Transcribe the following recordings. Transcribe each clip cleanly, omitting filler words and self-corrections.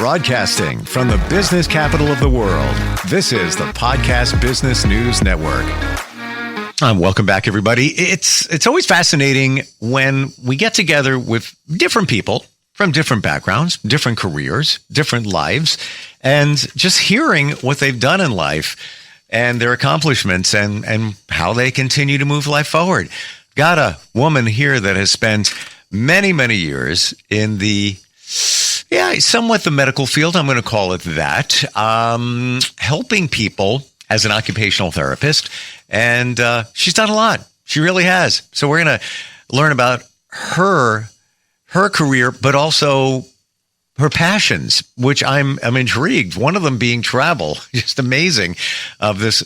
Broadcasting from the business capital of the world, this is the Podcast Business News Network. Welcome back, everybody. It's always fascinating when we get together with different people from different backgrounds, different careers, different lives, and just hearing what they've done in life and their accomplishments and how they continue to move life forward. Got a woman here that has spent many, many years in the somewhat the medical field, I'm going to call it that, helping people as an occupational therapist. And she's done a lot. She really has. So we're going to learn about her career, but also her passions, which I'm intrigued. One of them being travel. Just amazing, of this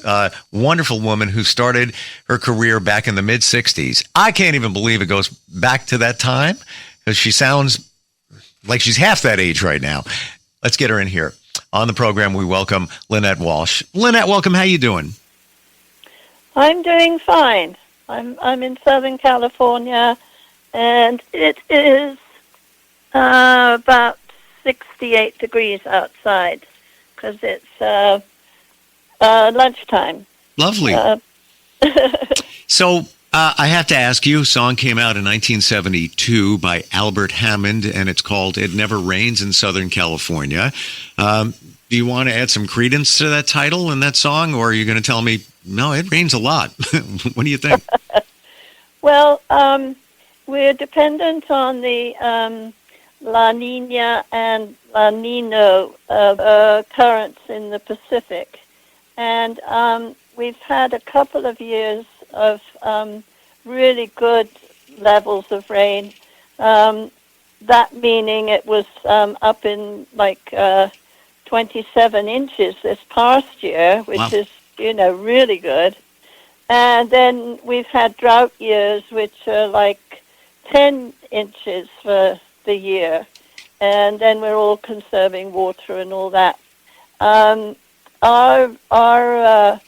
wonderful woman who started her career back in the mid-'60s. I can't even believe it goes back to that time, because she sounds like she's half that age right now. Let's get her in here. On the program, we welcome Lynette Walsh. Lynette, welcome. How you doing? I'm doing fine. I'm in Southern California, and it is about 68 degrees outside because it's lunchtime. Lovely. So I have to ask you, a song came out in 1972 by Albert Hammond, and it's called It Never Rains in Southern California. Do you want to add some credence to that title and that song, or are you going to tell me, no, it rains a lot? What do you think? Well, we're dependent on the La Nina and La Nino currents in the Pacific. And we've had a couple of years of really good levels of rain. That meaning it was up in like 27 inches this past year, which wow. is, really good. And then we've had drought years, which are like 10 inches for the year. And then we're all conserving water and all that. Our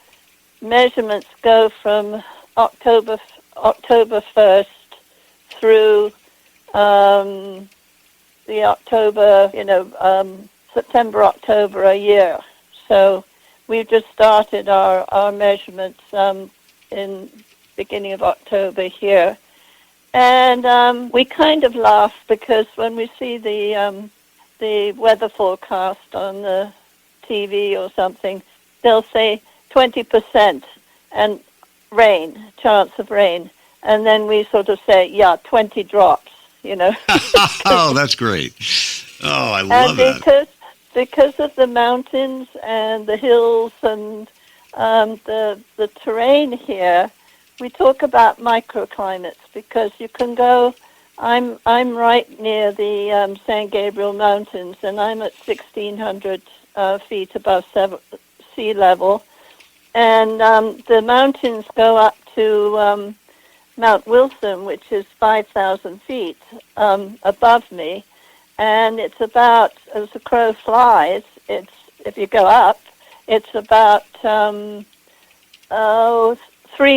measurements go from October 1st through the October, September, October a year. So we've just started our measurements in beginning of October here. And we kind of laugh because when we see the weather forecast on the TV or something, they'll say 20% and rain, chance of rain. And then we sort of say, 20 drops, Oh, that's great. Oh, I love that. Because of the mountains and the hills and the terrain here, we talk about microclimates because you can go. I'm right near the San Gabriel Mountains, and I'm at 1,600 feet above sea level, and the mountains go up to Mount Wilson, which is 5,000 feet above me, and it's about, as the crow flies, if you go up, it's about 3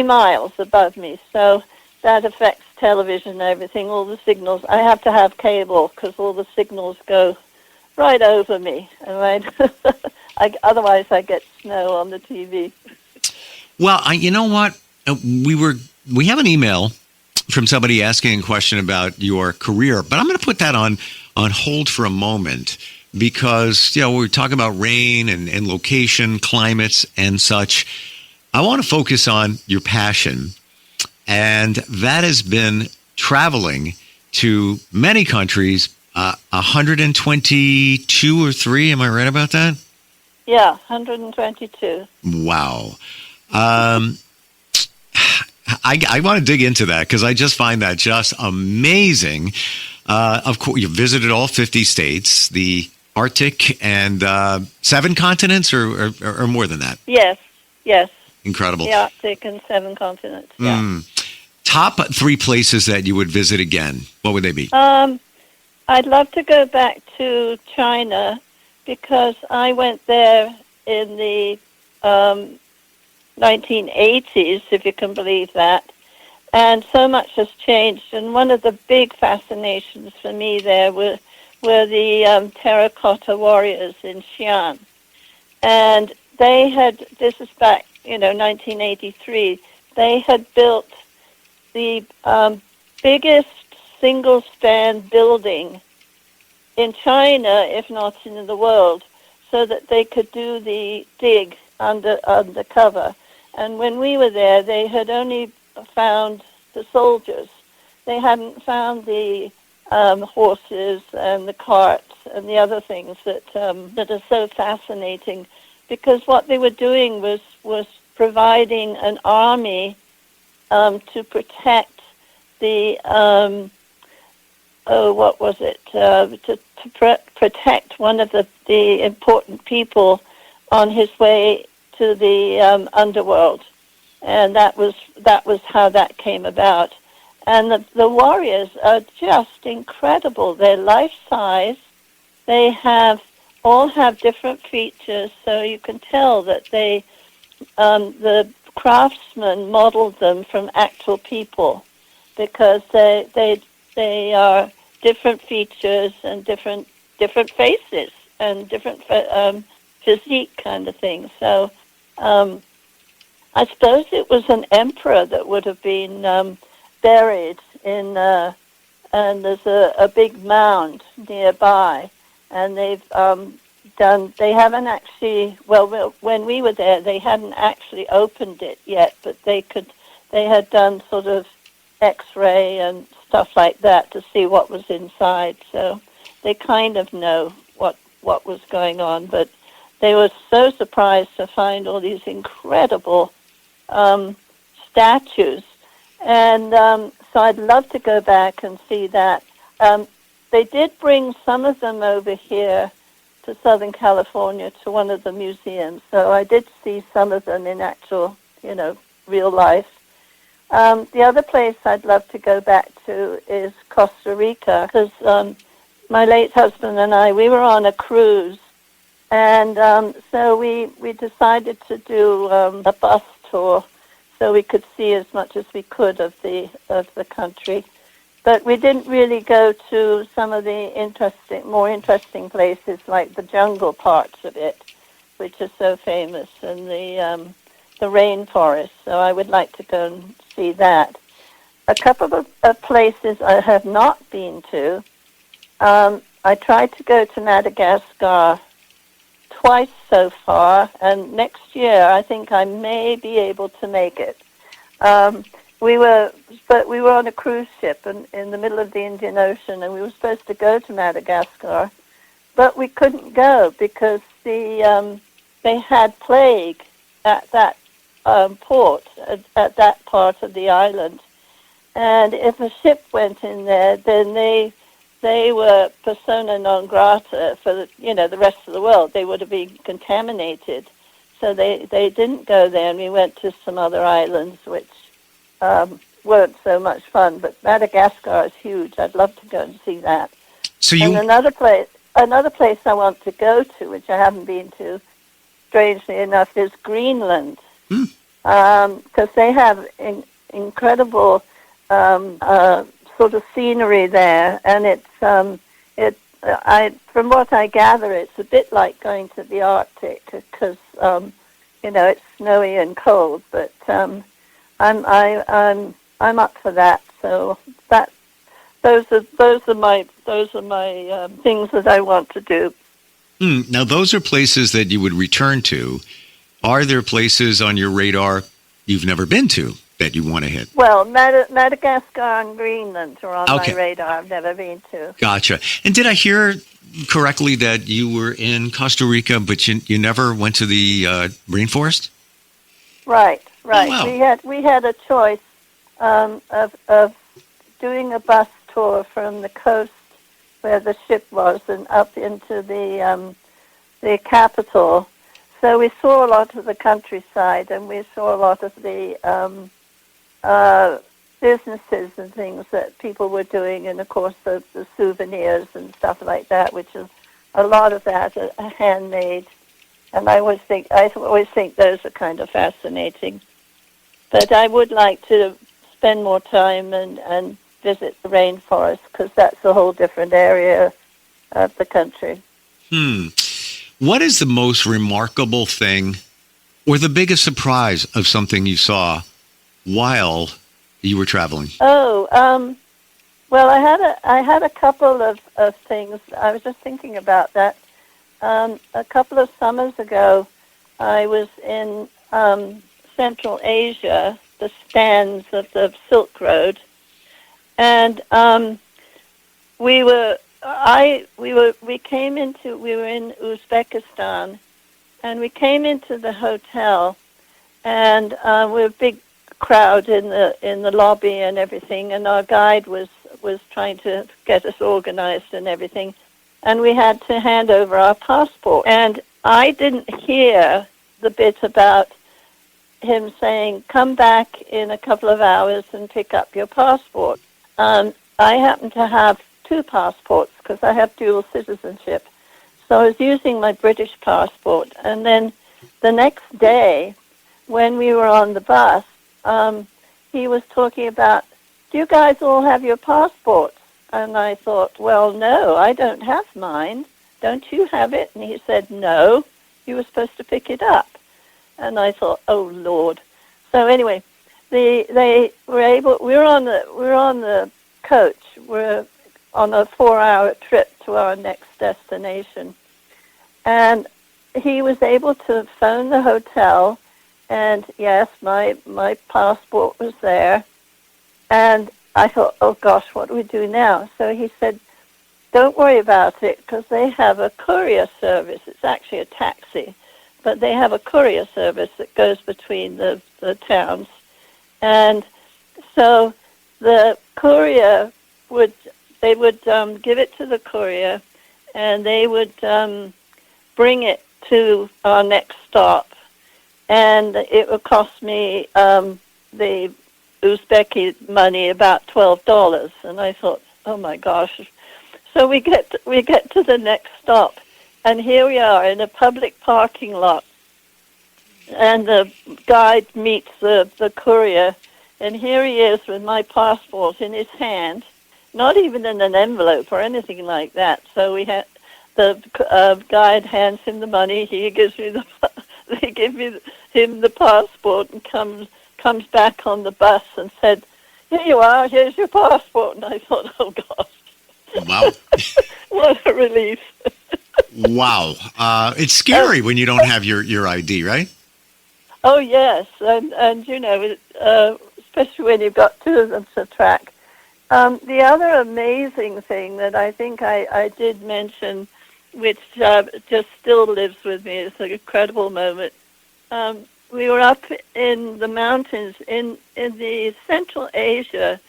miles above me. So that affects television and everything, all the signals. I have to have cable because all the signals go right over me. And otherwise I get snow on the TV. Well, you know what? We have an email from somebody asking a question about your career, but I'm going to put that on hold for a moment because, we're talking about rain and location, climates and such. I want to focus on your passion, and that has been traveling to many countries, 122 or 3. Am I right about that? Yeah, 122. Wow. I want to dig into that because I just find that just amazing. Of course, you visited all 50 states, the Arctic, and 7 continents, or more than that? Yes. Incredible. The Arctic and 7 continents, yeah. Top 3 places that you would visit again, what would they be? I'd love to go back to China because I went there in the 1980s, if you can believe that. And so much has changed. And one of the big fascinations for me there were the terracotta warriors in Xi'an. And they had, this is back, 1983, they had built the biggest single-span building in China, if not in the world, so that they could do the dig undercover. And when we were there, they had only found the soldiers. They hadn't found the horses and the carts and the other things that are so fascinating, because what they were doing was providing an army to protect the protect one of the important people on his way to the underworld, and that was how that came about. And the warriors are just incredible. They're life size. They all have different features, so you can tell that the craftsmen modeled them from actual people, because they are different features and different faces and different physique kind of thing. So I suppose it was an emperor that would have been buried in, and there's a big mound nearby, and they haven't actually, when we were there, they hadn't actually opened it yet, but they had done sort of X-ray and stuff like that to see what was inside. So they kind of know what was going on, but they were so surprised to find all these incredible statues. And so I'd love to go back and see that. They did bring some of them over here to Southern California to one of the museums, so I did see some of them in actual, real life. The other place I'd love to go back to is Costa Rica, because my late husband and I, we were on a cruise, and so we decided to do a bus tour so we could see as much as we could of the country. But we didn't really go to some of the more interesting places like the jungle parts of it, which are so famous, and the rainforest. So I would like to go and see that. A couple of places I have not been to. I tried to go to Madagascar twice so far, and next year I think I may be able to make it. We were on a cruise ship in the middle of the Indian Ocean, and we were supposed to go to Madagascar, but we couldn't go because they had plague at that port, at that part of the island. And if a ship went in there, then they were persona non grata for the rest of the world. They would have been contaminated. So they didn't go there, and we went to some other islands which weren't so much fun. But Madagascar is huge. I'd love to go and see that. And another place I want to go to, which I haven't been to, strangely enough, is Greenland, because they have incredible sort of scenery there, and it's from what I gather, it's a bit like going to the Arctic, because it's snowy and cold. But I'm up for that. So those are my things that I want to do. Now, those are places that you would return to. Are there places on your radar you've never been to that you want to hit? Well, Madagascar and Greenland are on my radar. I've never been to. Gotcha. And did I hear correctly that you were in Costa Rica, but you never went to the rainforest? Right. Oh, wow. We had a choice of doing a bus tour from the coast where the ship was and up into the capital. So we saw a lot of the countryside, and we saw a lot of the businesses and things that people were doing, and of course the souvenirs and stuff like that, which is a lot of that are handmade. And I always think those are kind of fascinating. But I would like to spend more time and visit the rainforest, because that's a whole different area of the country. What is the most remarkable thing or the biggest surprise of something you saw while you were traveling? Well, I had a couple of things. I was just thinking about that. A couple of summers ago, I was in Central Asia, the stands of the Silk Road, and we were in Uzbekistan, and we came into the hotel, and we were a big crowd in the lobby and everything, and our guide was trying to get us organized and everything, and we had to hand over our passport. And I didn't hear the bit about him saying, come back in a couple of hours and pick up your passport. I happen to have two passports because I have dual citizenship. So I was using my British passport. And then the next day, when we were on the bus, he was talking about, do you guys all have your passports? And I thought, well, no, I don't have mine. Don't you have it? And he said, no, you were supposed to pick it up. And I thought, oh, Lord. So anyway, they were able, we're on the coach. We're on a 4-hour trip to our next destination. And he was able to phone the hotel, and yes, my passport was there. And I thought, oh gosh, what do we do now? So he said, don't worry about it, because they have a courier service. It's actually a taxi, but they have a courier service that goes between the towns. And so the courier would give it to the courier, and they would bring it to our next stop. And it would cost me the Uzbeki money about $12. And I thought, oh my gosh. So we get to the next stop, and here we are in a public parking lot. And the guide meets the courier, and here he is with my passport in his hand, not even in an envelope or anything like that. So we had the guide hands him the money. He gives me they give him the passport, and comes back on the bus and said, here you are, here's your passport. And I thought, oh gosh. Wow. What a relief. Wow. It's scary when you don't have your ID, right? Oh, yes. And you know, especially when you've got two of them to track. The other amazing thing that I think I did mention, which just still lives with me, it's an incredible moment. We were up in the mountains in the Central Asia.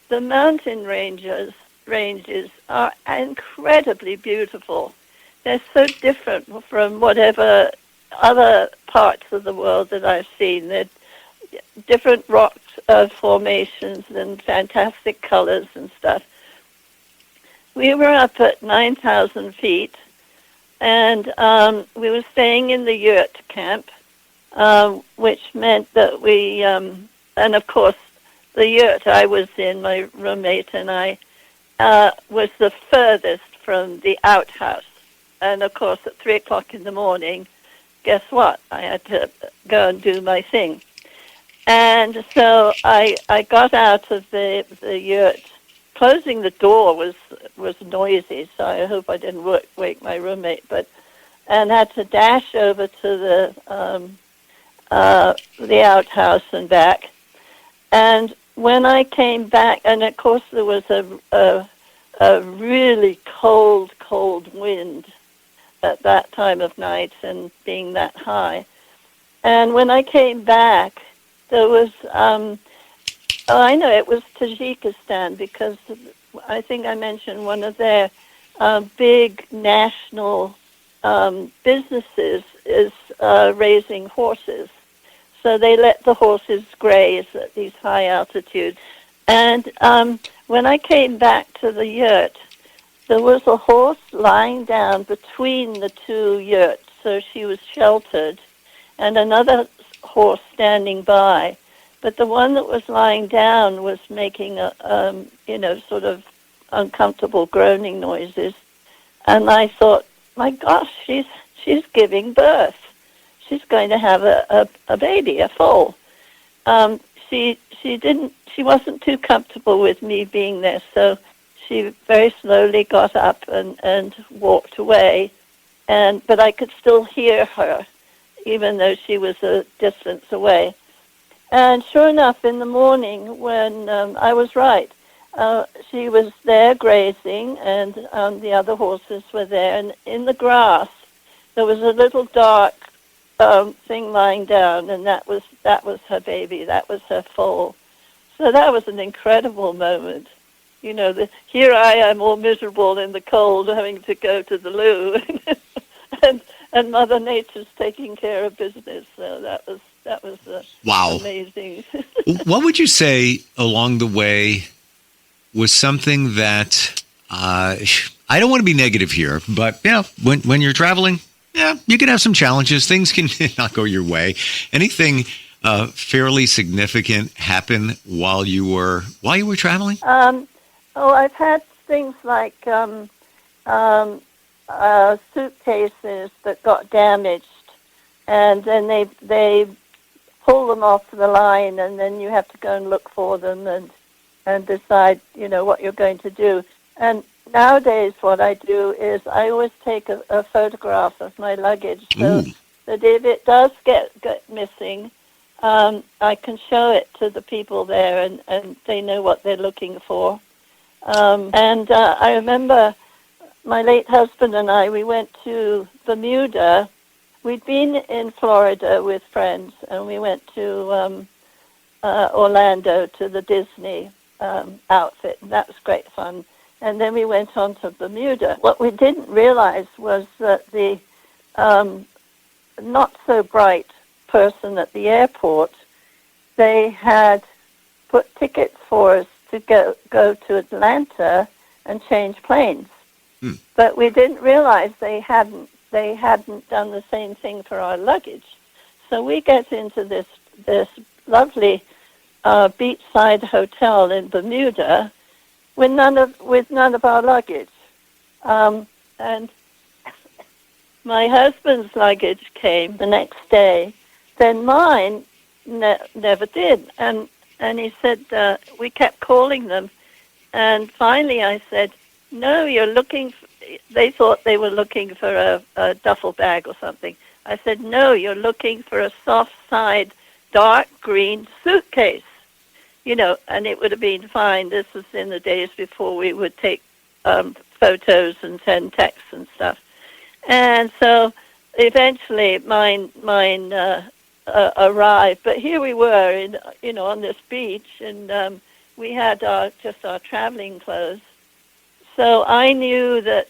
The mountain ranges are incredibly beautiful. They're so different from whatever other parts of the world that I've seen. They're different rock formations and fantastic colors and stuff. We were up at 9,000 feet, and we were staying in the yurt camp, which meant that we, and of course, the yurt I was in, my roommate and I, was the furthest from the outhouse. And of course, at 3 o'clock in the morning, guess what? I had to go and do my thing. And so I got out of the yurt. Closing the door was noisy, so I hope I didn't wake my roommate. And had to dash over to the outhouse and back. And when I came back, and of course there was a really cold wind at that time of night, and being that high. And when I came back, there was, I know it was Tajikistan, because I think I mentioned one of their big national businesses is raising horses. So they let the horses graze at these high altitudes. And when I came back to the yurt, there was a horse lying down between the two yurts, so she was sheltered, and another horse standing by. But the one that was lying down was making sort of uncomfortable groaning noises. And I thought, my gosh, she's giving birth. She's going to have a baby, a foal. She wasn't too comfortable with me being there, so she very slowly got up and walked away. But I could still hear her, even though she was a distance away. And sure enough, in the morning, when I was right, she was there grazing, and the other horses were there. And in the grass, there was a little dark thing lying down, and that was her baby. That was her foal. So that was an incredible moment. You know, here I am, all miserable in the cold, having to go to the loo, and Mother Nature's taking care of business. So that was wow. Amazing. What would you say along the way was something that I don't want to be negative here, but when you're traveling, you can have some challenges. Things can not go your way. Anything fairly significant happen while you were traveling? I've had things like suitcases that got damaged, and then they pull them off the line, and then you have to go and look for them and decide, what you're going to do. And nowadays what I do is I always take a photograph of my luggage so that if it does get missing, I can show it to the people there, and they know what they're looking for. I remember my late husband and I, we went to Bermuda. We'd been in Florida with friends, and we went to Orlando to the Disney outfit, and that was great fun. And then we went on to Bermuda. What we didn't realize was that the not-so-bright person at the airport, they had put tickets for us to go to Atlanta and change planes. But we didn't realize they hadn't done the same thing for our luggage. So we get into this lovely beachside hotel in Bermuda with none of our luggage. And my husband's luggage came the next day. Then mine never did. And he said, we kept calling them. And finally I said, no, they thought they were looking for a duffel bag or something. I said, no, you're looking for a soft side, dark green suitcase. And it would have been fine. This was in the days before we would take photos and send texts and stuff. And so eventually mine arrived. But here we were on this beach, and we had just our traveling clothes. So I knew that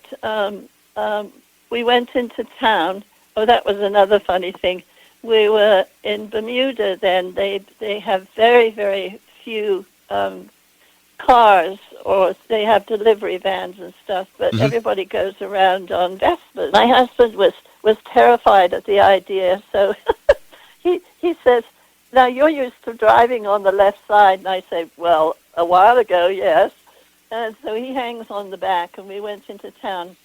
we went into town. Oh, that was another funny thing. We were in Bermuda then. They have very, very few cars, or they have delivery vans and stuff, but everybody goes around on Vespas. My husband was terrified at the idea, so he says, now you're used to driving on the left side, and I say, well, a while ago, yes. And so he hangs on the back, and we went into town,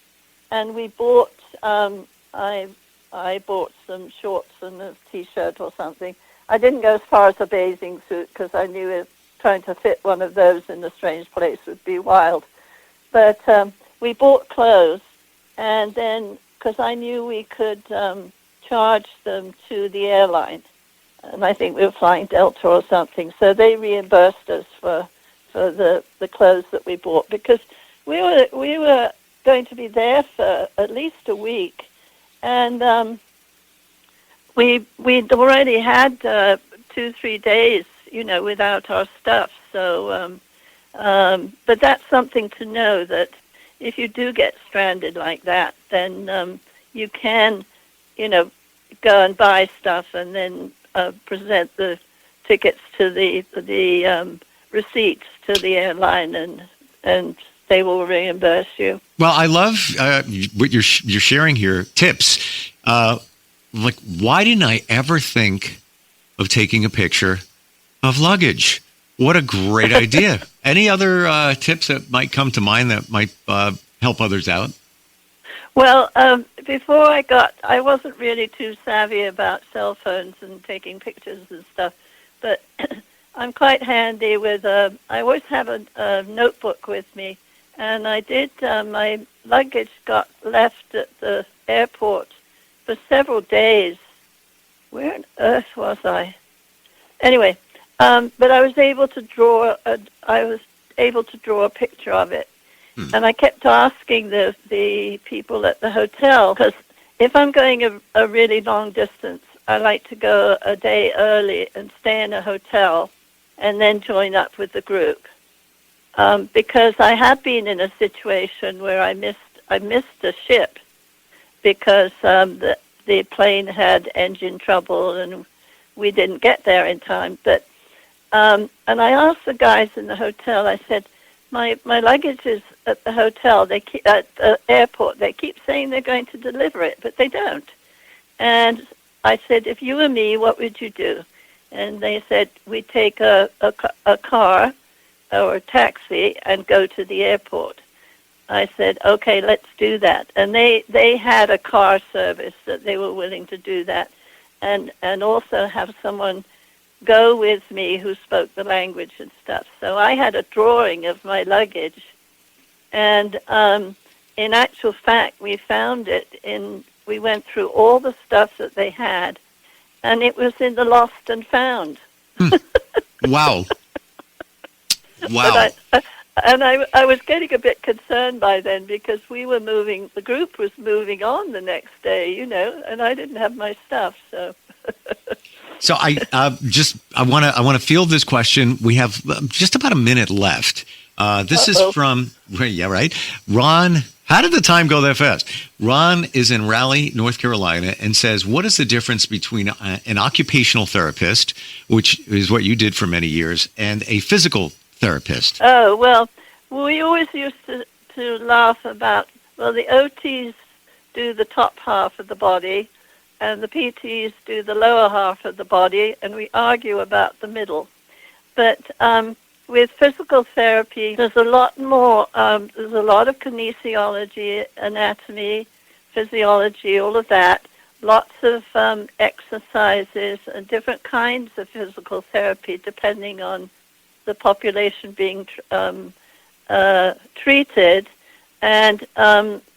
and we bought, I bought some shorts and a T-shirt or something. I didn't go as far as a bathing suit because I knew trying to fit one of those in a strange place would be wild. But we bought clothes, and then, because I knew we could charge them to the airline, and I think we were flying Delta or something, so they reimbursed us for the clothes that we bought, because we were going to be there for at least a week, and we'd already had 2-3 days, without our stuff. So, but that's something to know, that if you do get stranded like that, then you can, go and buy stuff and then present the tickets to the receipts to the airline, and they will reimburse you. Well, I love what you're sharing here. Tips. Like, why didn't I ever think of taking a picture of luggage? What a great idea. Any other tips that might come to mind that might help others out? Well, before I wasn't really too savvy about cell phones and taking pictures and stuff, but I'm quite handy with, I always have a notebook with me, and I did, my luggage got left at the airport for several days. Where on earth was I? Anyway, but I was able to draw a picture of it. And I kept asking the people at the hotel, because if I'm going a really long distance, I like to go a day early and stay in a hotel and then join up with the group. Because I have been in a situation where I missed a ship because the plane had engine trouble and we didn't get there in time. But and I asked the guys in the hotel, I said, my luggage is at the hotel, at the airport. They keep saying they're going to deliver it, but they don't. And I said, if you were me, what would you do? And they said, we take a car or a taxi and go to the airport. I said, okay, let's do that. And they had a car service that they were willing to do that, and also have someone go with me who spoke the language and stuff. So I had a drawing of my luggage, and in actual fact, we found it we went through all the stuff that they had, and it was in the lost and found. Wow. Wow. I was getting a bit concerned by then because the group was moving on the next day, and I didn't have my stuff, so. So I want to field this question. We have just about a minute left. This is from Ron. How did the time go that fast? Ron is in Raleigh, North Carolina, and says, "What is the difference between an occupational therapist, which is what you did for many years, and a physical therapist?" Oh, well, we always used to laugh about. Well, the OTs do the top half of the body, and the PTs do the lower half of the body, and we argue about the middle. But with physical therapy, there's a lot more, there's a lot of kinesiology, anatomy, physiology, all of that, lots of exercises and different kinds of physical therapy depending on the population being treated, and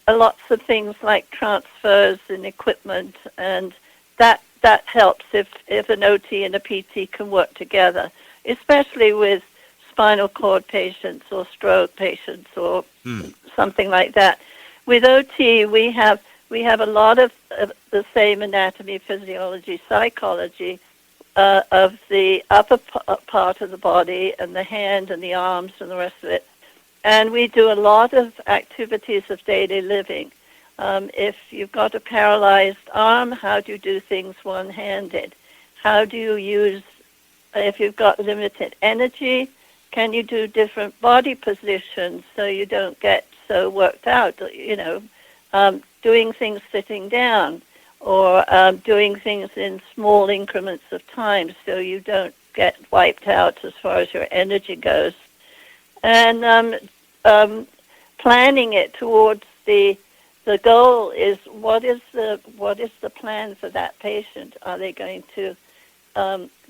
lots of things like transfers in equipment, and that helps if an OT and a PT can work together, especially with spinal cord patients or stroke patients or something like that. With OT, we have a lot of the same anatomy, physiology, psychology of the upper part of the body and the hand and the arms and the rest of it. And we do a lot of activities of daily living. If you've got a paralyzed arm, how do you do things one-handed? How do you use, if you've got limited energy, can you do different body positions so you don't get so worked out, doing things sitting down, or doing things in small increments of time so you don't get wiped out as far as your energy goes. And planning it towards the goal is what is the plan for that patient? Are they going to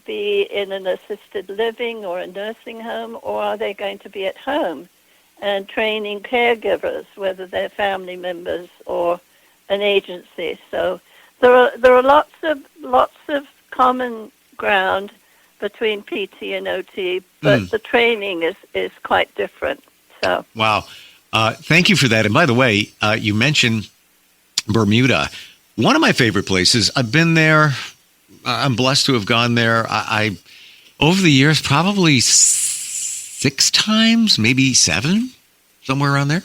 be in an assisted living or a nursing home, or are they going to be at home? And training caregivers, whether they're family members or an agency. So there are lots of common ground between PT and OT, but the training is quite different. So wow, thank you for that. And by the way, you mentioned Bermuda, one of my favorite places. I've been there. I'm blessed to have gone there. I over the years, probably 6 times, maybe 7, somewhere around there.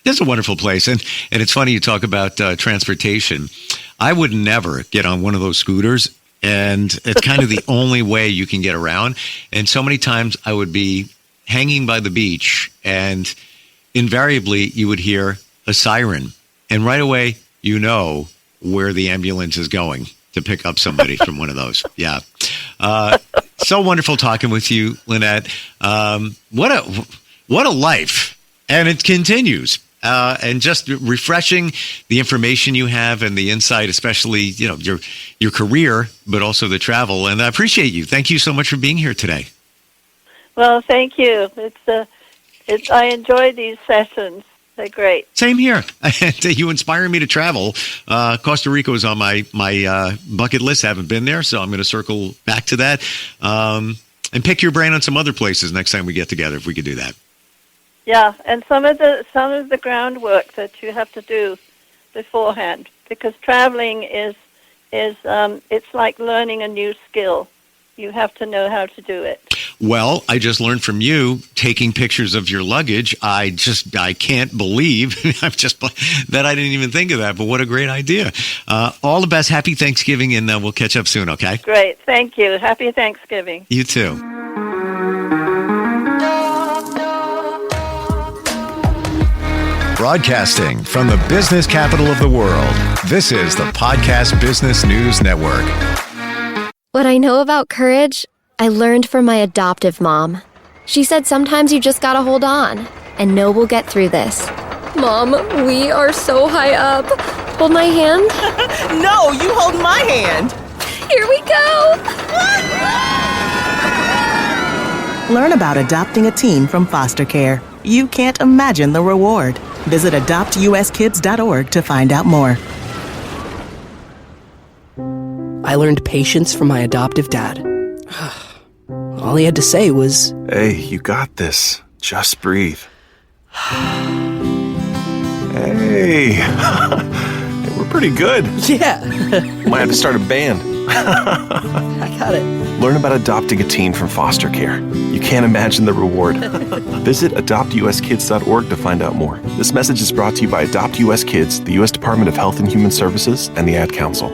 It's a wonderful place. And it's funny you talk about transportation. I would never get on one of those scooters, and it's kind of the only way you can get around. And so many times I would be hanging by the beach, and invariably you would hear a siren. And right away, you know where the ambulance is going to pick up somebody from one of those. Yeah. So wonderful talking with you, Lynette. What a life. And it continues. and just refreshing the information you have and the insight, especially, your career, but also the travel. And I appreciate you. Thank you so much for being here today. Well, thank you. I enjoy these sessions. They're great. Same here. You inspire me to travel. Costa Rica is on my bucket list. Haven't been there, so I'm going to circle back to that. And pick your brain on some other places next time we get together, if we could do that. Yeah, and some of the groundwork that you have to do beforehand, because traveling is it's like learning a new skill. You have to know how to do it. Well, I just learned from you taking pictures of your luggage. I can't believe that I didn't even think of that, but what a great idea. All the best. Happy Thanksgiving, and we'll catch up soon, okay? Great. Thank you. Happy Thanksgiving. You too. Broadcasting from the business capital of the world, this is the Podcast Business News Network. What I know about courage, I learned from my adoptive mom. She said sometimes you just gotta hold on and know we'll get through this. Mom, we are so high up. Hold my hand. No, you hold my hand. Here we go. Learn about adopting a teen from foster care. You can't imagine the reward. Visit adoptuskids.org to find out more. I learned patience from my adoptive dad. All he had to say was, "Hey, you got this. Just breathe." Hey, we're pretty good. yeah, Might have to start a band. I got it. Learn about adopting a teen from foster care. You can't imagine the reward. Visit adoptuskids.org to find out more. This message is brought to you by Adopt US Kids, the U.S. Department of Health and Human Services, and the Ad Council.